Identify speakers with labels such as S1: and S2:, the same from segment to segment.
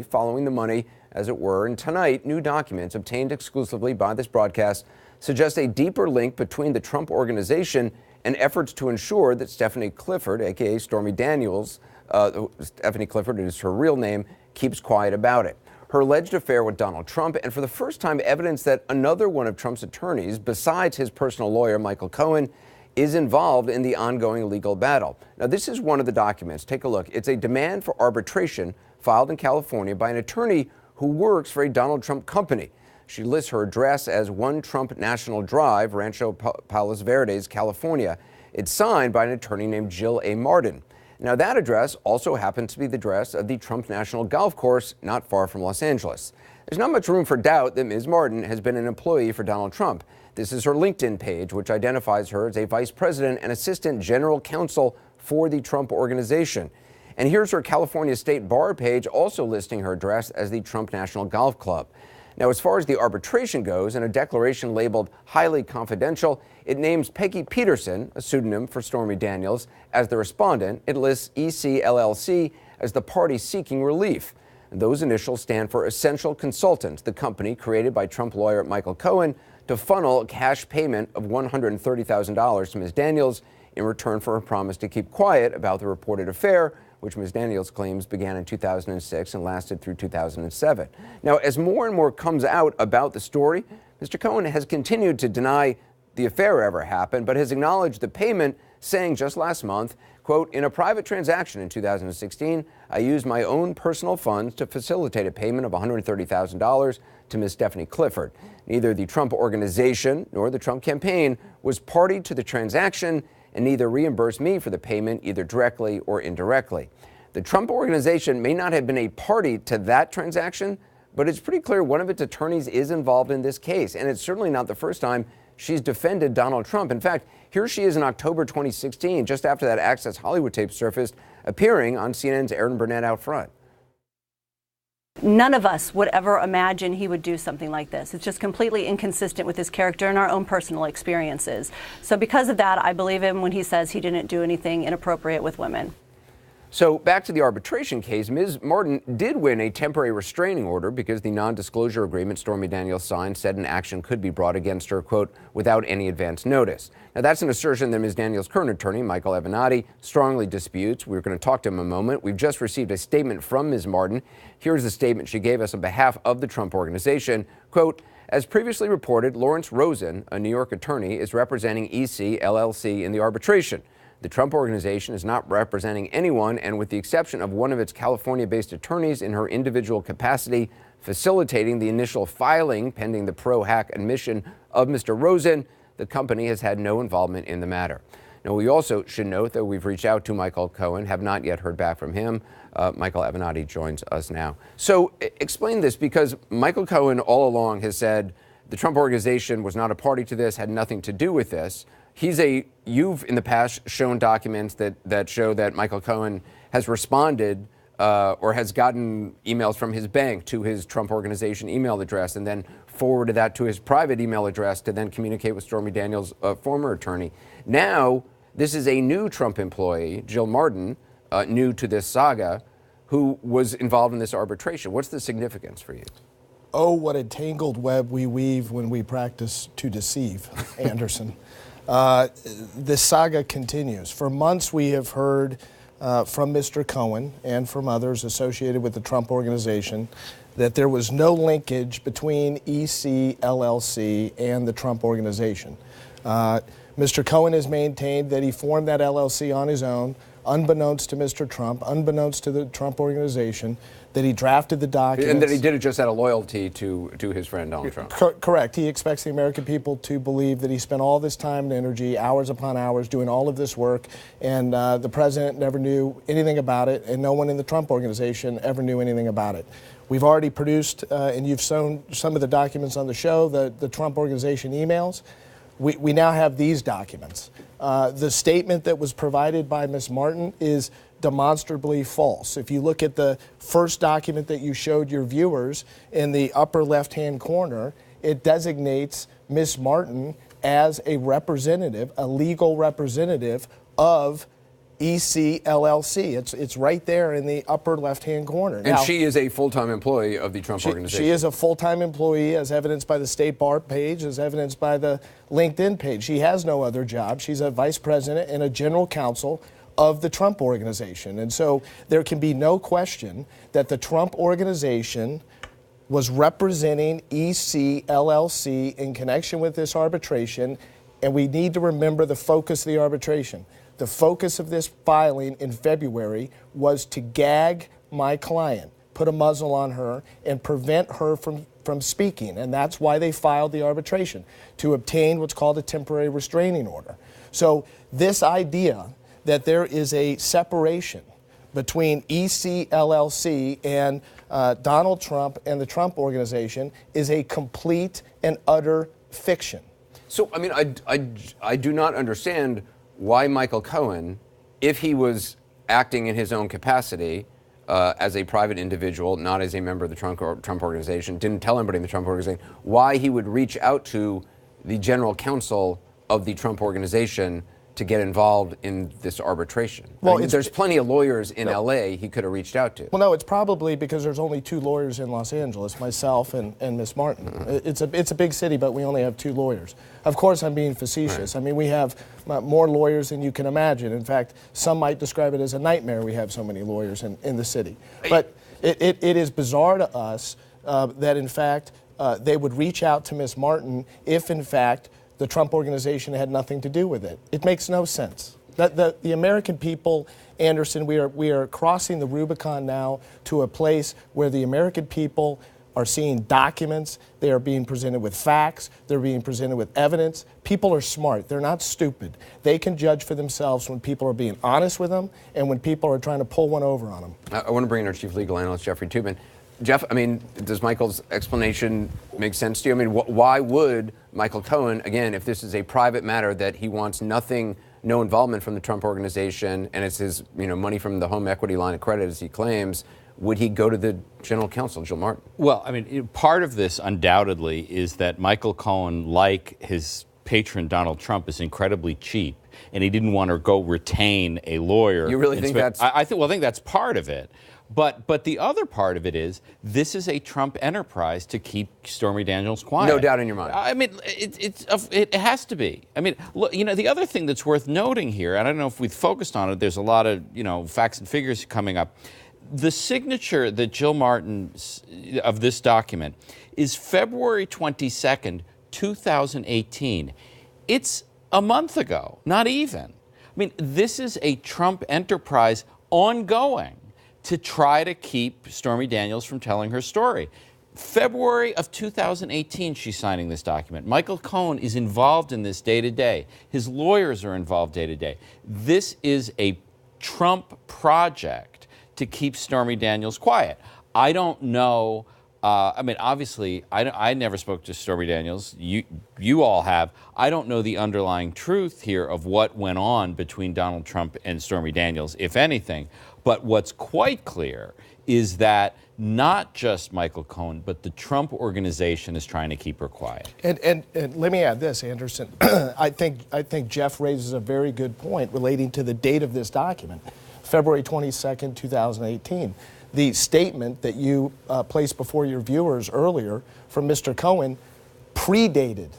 S1: following the money, as it were. And tonight, new documents obtained exclusively by this broadcast suggest a deeper link between the Trump Organization and efforts to ensure that Stephanie Clifford, a.k.a. Stormy Daniels, Stephanie Clifford is her real name, keeps quiet about it. Her alleged affair with Donald Trump, and for the first time, evidence that another one of Trump's attorneys, besides his personal lawyer, Michael Cohen, is involved in the ongoing legal battle. Now, this is one of the documents. Take a look. It's a demand for arbitration filed in California by an attorney who works for a Donald Trump company. She lists her address as 1 Trump National Drive, Rancho Palos Verdes, California. It's signed by an attorney named Jill A. Martin. Now, that address also happens to be the address of the Trump National Golf Course not far from Los Angeles. There's not much room for doubt that Ms. Martin has been an employee for Donald Trump. This is her LinkedIn page, which identifies her as a vice president and assistant general counsel for the Trump Organization. And here's her California State Bar page, also listing her address as the Trump National Golf Club. Now, as far as the arbitration goes, in a declaration labeled highly confidential, it names Peggy Peterson, a pseudonym for Stormy Daniels, as the respondent. It lists ECLLC as the party seeking relief. And those initials stand for Essential Consultants, the company created by Trump lawyer Michael Cohen to funnel a cash payment of $130,000 to Ms. Daniels in return for her promise to keep quiet about the reported affair, which Ms. Daniels claims began in 2006 and lasted through 2007. Now, as more and more comes out about the story, Mr. Cohen has continued to deny the affair ever happened, but has acknowledged the payment, saying just last month, quote, "In a private transaction in 2016, I used my own personal funds to facilitate a payment of $130,000 to Ms. Stephanie Clifford. Neither the Trump Organization nor the Trump campaign was party to the transaction and neither reimbursed me for the payment either directly or indirectly." The Trump Organization may not have been a party to that transaction, but it's pretty clear one of its attorneys is involved in this case, and it's certainly not the first time she's defended Donald Trump. In fact, here she is in October 2016, just after that Access Hollywood tape surfaced, appearing on CNN's Aaron Burnett Out Front.
S2: None of us would ever imagine he would do something like this. It's just completely inconsistent with his character and our own personal experiences. So because of that, I believe him when he says he didn't do anything inappropriate with women.
S1: So back to the arbitration case, Ms. Martin did win a temporary restraining order because the non-disclosure agreement Stormy Daniels signed said an action could be brought against her, quote, without any advance notice. Now, that's an assertion that Ms. Daniels' current attorney, Michael Avenatti, strongly disputes. We're going to talk to him in a moment. We've just received a statement from Ms. Martin. Here's the statement she gave us on behalf of the Trump Organization. Quote, "As previously reported, Lawrence Rosen, a New York attorney, is representing EC LLC in the arbitration. The Trump Organization is not representing anyone, and with the exception of one of its California-based attorneys in her individual capacity facilitating the initial filing pending the pro-hack admission of Mr. Rosen, the company has had no involvement in the matter." Now, we also should note that we've reached out to Michael Cohen, have not yet heard back from him. Michael Avenatti joins us now. So explain this, because Michael Cohen all along has said the Trump Organization was not a party to this, had nothing to do with this. You've in the past shown documents that show that Michael Cohen has responded or has gotten emails from his bank to his Trump Organization email address and then forwarded that to his private email address to then communicate with Stormy Daniels' former attorney. Now, this is a new Trump employee, Jill Martin, new to this saga, who was involved in this arbitration. What's the significance for you?
S3: Oh, what a tangled web we weave when we practice to deceive, Anderson. This saga continues. For months, we have heard from Mr. Cohen and from others associated with the Trump Organization that there was no linkage between EC LLC and the Trump Organization. Mr. Cohen has maintained that he formed that LLC on his own, unbeknownst to Mr. Trump, unbeknownst to the Trump Organization, that he drafted the documents.
S1: And that he did it just out of loyalty to his friend Donald Trump.
S3: Correct. He expects the American people to believe that he spent all this time and energy, hours upon hours, doing all of this work, and the president never knew anything about it, and no one in the Trump Organization ever knew anything about it. We've already produced, and you've shown some of the documents on the show, the Trump Organization emails. We now have these documents. The statement that was provided by Ms. Martin is demonstrably false. If you look at the first document that you showed your viewers in the upper left-hand corner, it designates Ms. Martin as a representative, a legal representative of EC/LLC. It's right there in the upper left-hand corner.
S1: And she is a full-time employee of the Trump organization.
S3: She is a full-time employee, as evidenced by the State Bar page, as evidenced by the LinkedIn page. She has no other job. She's a vice president and a general counsel of the Trump organization. And so there can be no question that the Trump organization was representing EC/LLC in connection with this arbitration, and we need to remember the focus of the arbitration. The focus of this filing in February was to gag my client, put a muzzle on her, and prevent her from speaking. And that's why they filed the arbitration, to obtain what's called a temporary restraining order. So this idea that there is a separation between EC/LLC and Donald Trump and the Trump organization is a complete and utter fiction.
S1: So, I mean, I do not understand why Michael Cohen, if he was acting in his own capacity as a private individual, not as a member of the Trump organization, didn't tell anybody in the Trump organization, why he would reach out to the general counsel of the Trump organization to get involved in this arbitration. Well, I mean, there's plenty of lawyers in L.A. he could have reached out to.
S3: Well, no, it's probably because there's only two lawyers in Los Angeles, myself and Miss Martin. Mm-hmm. It's a big city, but we only have two lawyers. Of course, I'm being facetious. Right. I mean, we have more lawyers than you can imagine. In fact, some might describe it as a nightmare we have so many lawyers in the city. But it is bizarre to us that, in fact, they would reach out to Miss Martin if, in fact, the Trump organization had nothing to do with it. It makes no sense. The American people, Anderson, we are crossing the Rubicon now to a place where the American people are seeing documents, they are being presented with facts, they're being presented with evidence. People are smart, they're not stupid. They can judge for themselves when people are being honest with them and when people are trying to pull one over on them.
S1: I want to bring in our chief legal analyst, Jeffrey Toobin. Jeff, I mean, does Michael's explanation make sense to you? I mean, why would Michael Cohen, again, if this is a private matter that he wants nothing, no involvement from the Trump organization, and it's his, money from the home equity line of credit, as he claims, would he go to the general counsel, Jill Martin?
S4: Well, I mean, part of this undoubtedly is that Michael Cohen, like his patron Donald Trump, is incredibly cheap, and he didn't want to go retain a lawyer.
S1: You really think that's?
S4: I think that's part of it. But the other part of it is this is a Trump enterprise to keep Stormy Daniels quiet.
S1: No doubt in your mind.
S4: I mean, it has to be. I mean, look, the other thing that's worth noting here, and I don't know if we've focused on it, there's a lot of, facts and figures coming up. The signature that Jill Martin of this document is February 22nd, 2018. It's a month ago, not even. I mean, this is a Trump enterprise ongoing to try to keep Stormy Daniels from telling her story. February of 2018, she's signing this document. Michael Cohen is involved in this day to day. His lawyers are involved day to day. This is a Trump project to keep Stormy Daniels quiet. I don't know. Obviously, I never spoke to Stormy Daniels. You all have. I don't know the underlying truth here of what went on between Donald Trump and Stormy Daniels, if anything. But what's quite clear is that not just Michael Cohen, but the Trump organization is trying to keep her quiet.
S3: And let me add this, Anderson. I think Jeff raises a very good point relating to the date of this document, February 22nd, 2018. The statement that you placed before your viewers earlier from Mr. Cohen predated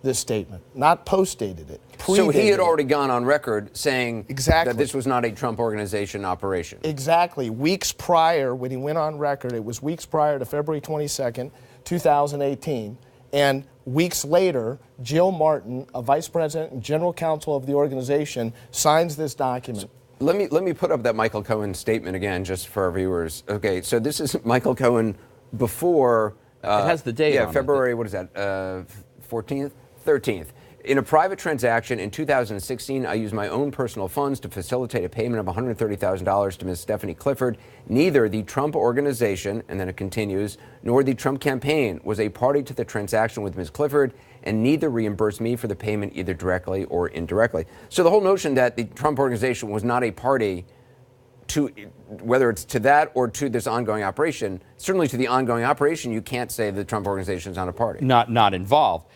S3: this statement, not postdated it.
S1: So he had already gone on record saying
S3: exactly
S1: that this was not a Trump organization operation.
S3: Exactly. Weeks prior, when he went on record, it was weeks prior to February 22nd, 2018. And weeks later, Jill Martin, a vice president and general counsel of the organization, signs this document.
S1: Let me put up that Michael Cohen statement again, just for our viewers. Okay, so this is Michael Cohen before.
S4: It has the date on it.
S1: February, what is that, 14th? 13th. In a private transaction in 2016, I used my own personal funds to facilitate a payment of $130,000 to Ms. Stephanie Clifford. Neither the Trump organization, and then it continues, nor the Trump campaign was a party to the transaction with Ms. Clifford, and neither reimbursed me for the payment either directly or indirectly. So the whole notion that the Trump organization was not a party to whether it's to that or to this ongoing operation, certainly to the ongoing operation, you can't say the Trump organization is not a party.
S4: Not involved.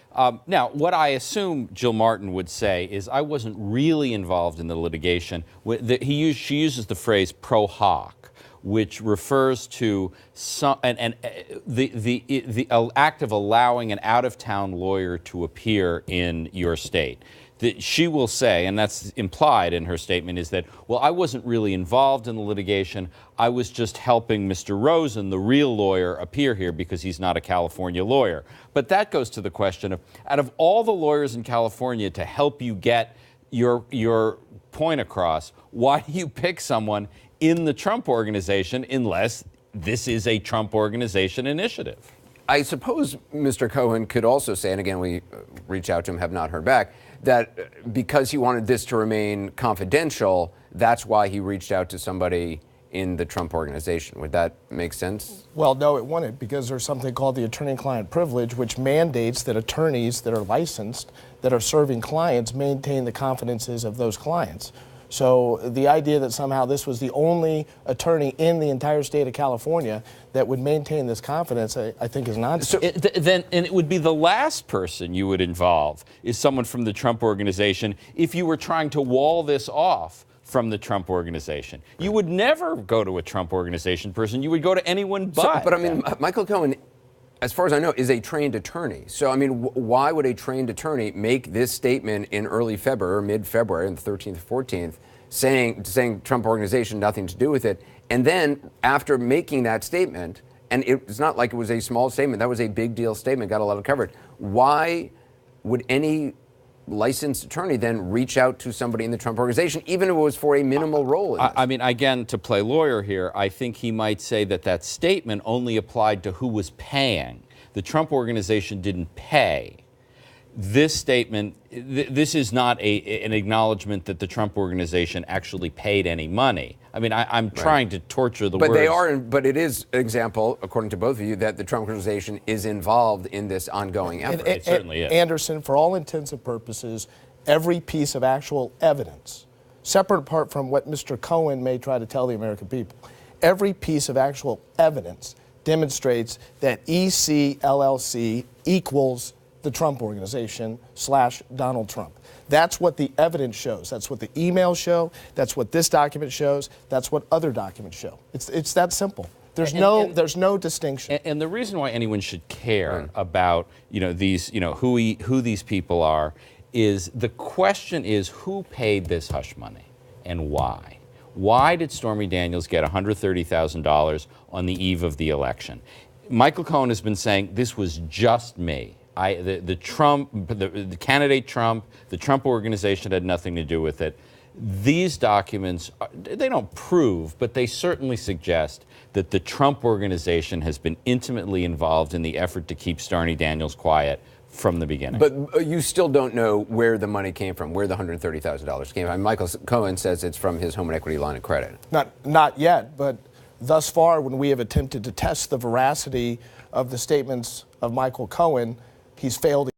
S4: Now, what I assume Jill Martin would say is, I wasn't really involved in the litigation. She uses the phrase pro hoc, which refers to the act of allowing an out-of-town lawyer to appear in your state. She will say, and that's implied in her statement, is that, well, I wasn't really involved in the litigation. I was just helping Mr. Rosen, the real lawyer, appear here because he's not a California lawyer. But that goes to the question of, out of all the lawyers in California to help you get your point across, why do you pick someone in the Trump organization unless this is a Trump organization initiative?
S1: I suppose Mr. Cohen could also say, and again, we reached out to him, have not heard back, that because he wanted this to remain confidential, that's why he reached out to somebody in the Trump organization. Would that make sense?
S3: Well, no, it wouldn't, because there's something called the attorney-client privilege, which mandates that attorneys that are licensed, that are serving clients, maintain the confidences of those clients. So the idea that somehow this was the only attorney in the entire state of California that would maintain this confidence, I think is nonsense.
S4: And it would be the last person you would involve is someone from the Trump organization if you were trying to wall this off from the Trump organization. You would never go to a Trump organization person. You would go to anyone but.
S1: But I mean, Michael Cohen, as far as I know, is a trained attorney. So, I mean, why would a trained attorney make this statement in early February or mid-February, on the 13th, 14th, saying Trump organization, nothing to do with it, and then after making that statement, and it's not like it was a small statement, that was a big deal statement, got a lot of coverage. Why would any licensed attorney then reach out to somebody in the Trump organization, even if it was for a minimal role in this?
S4: I mean, again, to play lawyer here, I think he might say that that statement only applied to who was paying. The Trump organization didn't pay. This statement, this is not an acknowledgement that the Trump organization actually paid any money. I mean, I'm trying to torture the words.
S1: But they are, but it is an example, according to both of you, that the Trump organization is involved in this ongoing effort.
S4: It certainly is.
S3: Anderson, for all intents and purposes, every piece of actual evidence, separate apart from what Mr. Cohen may try to tell the American people, every piece of actual evidence demonstrates that EC LLC equals the Trump organization / Donald Trump. That's what the evidence shows. That's what the emails show. That's what this document shows. That's what other documents show. It's that simple. There's no distinction.
S4: And the reason why anyone should care about these who these people are is the question is who paid this hush money and why. Why did Stormy Daniels get $130,000 on the eve of the election? Michael Cohen has been saying this was just me. The candidate Trump, the Trump organization had nothing to do with it. These documents, they don't prove, but they certainly suggest that the Trump organization has been intimately involved in the effort to keep Stormy Daniels quiet from the beginning.
S1: But you still don't know where the money came from, where the $130,000 came from. Michael Cohen says it's from his home and equity line of credit.
S3: Not yet, but thus far, when we have attempted to test the veracity of the statements of Michael Cohen, he's failed